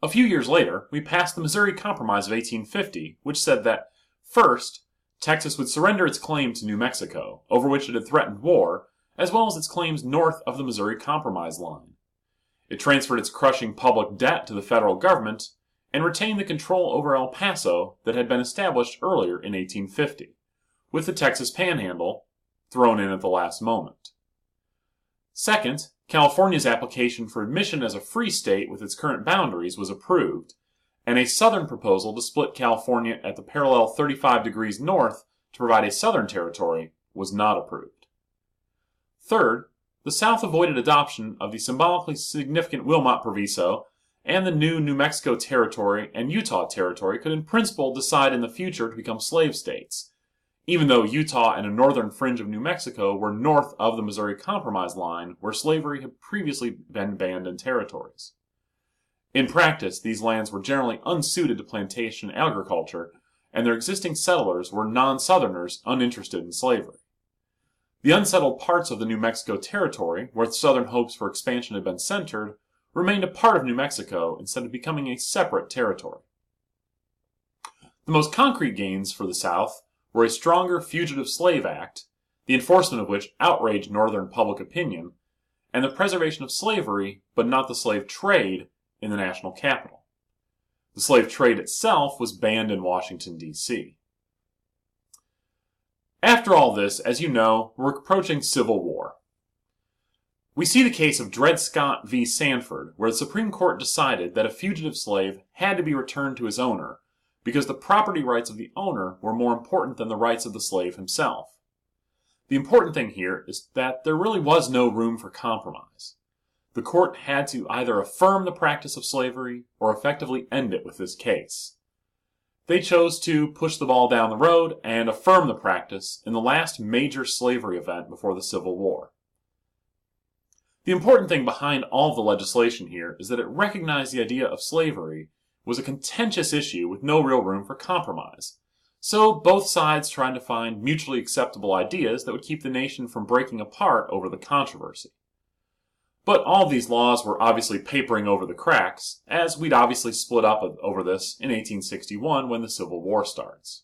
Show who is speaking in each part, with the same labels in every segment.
Speaker 1: A few years later, we passed the Missouri Compromise of 1850, which said that, first, Texas would surrender its claim to New Mexico, over which it had threatened war, as well as its claims north of the Missouri Compromise line. It transferred its crushing public debt to the federal government and retained the control over El Paso that had been established earlier in 1850, with the Texas Panhandle thrown in at the last moment. Second, California's application for admission as a free state with its current boundaries was approved, and a southern proposal to split California at the parallel 35 degrees north to provide a southern territory was not approved. Third, the South avoided adoption of the symbolically significant Wilmot Proviso, and the new New Mexico Territory and Utah Territory could in principle decide in the future to become slave states, even though Utah and a northern fringe of New Mexico were north of the Missouri Compromise line, where slavery had previously been banned in territories. In practice, these lands were generally unsuited to plantation agriculture, and their existing settlers were non-Southerners uninterested in slavery. The unsettled parts of the New Mexico Territory, where Southern hopes for expansion had been centered, remained a part of New Mexico instead of becoming a separate territory. The most concrete gains for the South were a stronger Fugitive Slave Act, the enforcement of which outraged Northern public opinion, and the preservation of slavery, but not the slave trade, in the national capital. The slave trade itself was banned in Washington, D.C. After all this, as you know, we're approaching Civil War. We see the case of Dred Scott v. Sanford, where the Supreme Court decided that a fugitive slave had to be returned to his owner because the property rights of the owner were more important than the rights of the slave himself. The important thing here is that there really was no room for compromise. The court had to either affirm the practice of slavery or effectively end it with this case. They chose to push the ball down the road and affirm the practice in the last major slavery event before the Civil War. The important thing behind all of the legislation here is that it recognized the idea of slavery was a contentious issue with no real room for compromise. So both sides tried to find mutually acceptable ideas that would keep the nation from breaking apart over the controversy. But all of these laws were obviously papering over the cracks, as we'd obviously split up over this in 1861 when the Civil War starts.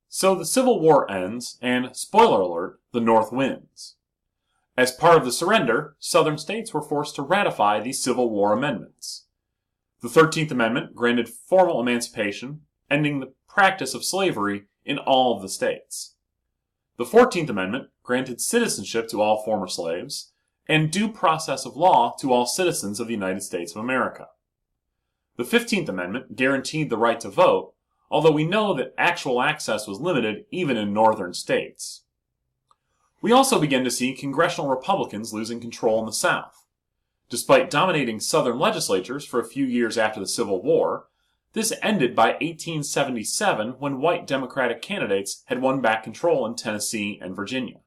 Speaker 1: So the Civil War ends, and, spoiler alert, the North wins. As part of the surrender, Southern states were forced to ratify the Civil War amendments. The 13th Amendment granted formal emancipation, ending the practice of slavery in all of the states. The 14th Amendment granted citizenship to all former slaves, and due process of law to all citizens of the United States of America. The 15th Amendment guaranteed the right to vote, although we know that actual access was limited even in northern states. We also began to see congressional Republicans losing control in the South. Despite dominating Southern legislatures for a few years after the Civil War, this ended by 1877 when white Democratic candidates had won back control in Tennessee and Virginia.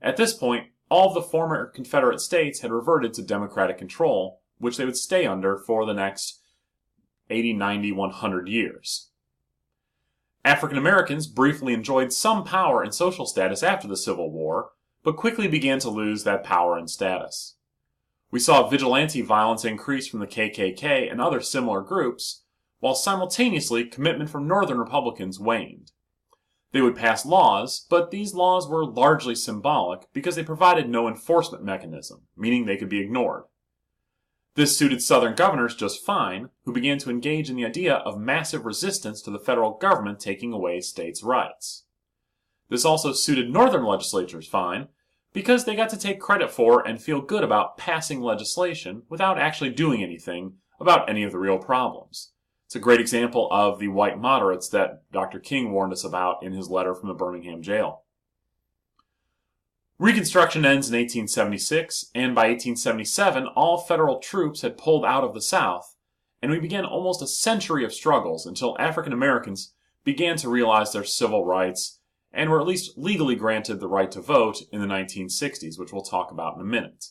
Speaker 1: At this point, all of the former Confederate states had reverted to Democratic control, which they would stay under for the next 80, 90, 100 years. African Americans briefly enjoyed some power and social status after the Civil War, but quickly began to lose that power and status. We saw vigilante violence increase from the KKK and other similar groups, while simultaneously commitment from Northern Republicans waned. They would pass laws, but these laws were largely symbolic because they provided no enforcement mechanism, meaning they could be ignored. This suited Southern governors just fine, who began to engage in the idea of massive resistance to the federal government taking away states' rights. This also suited Northern legislatures fine, because they got to take credit for and feel good about passing legislation without actually doing anything about any of the real problems. It's a great example of the white moderates that Dr. King warned us about in his letter from the Birmingham jail. Reconstruction ends in 1876, and by 1877 all federal troops had pulled out of the South, and we began almost a century of struggles until African Americans began to realize their civil rights and were at least legally granted the right to vote in the 1960s, which we'll talk about in a minute.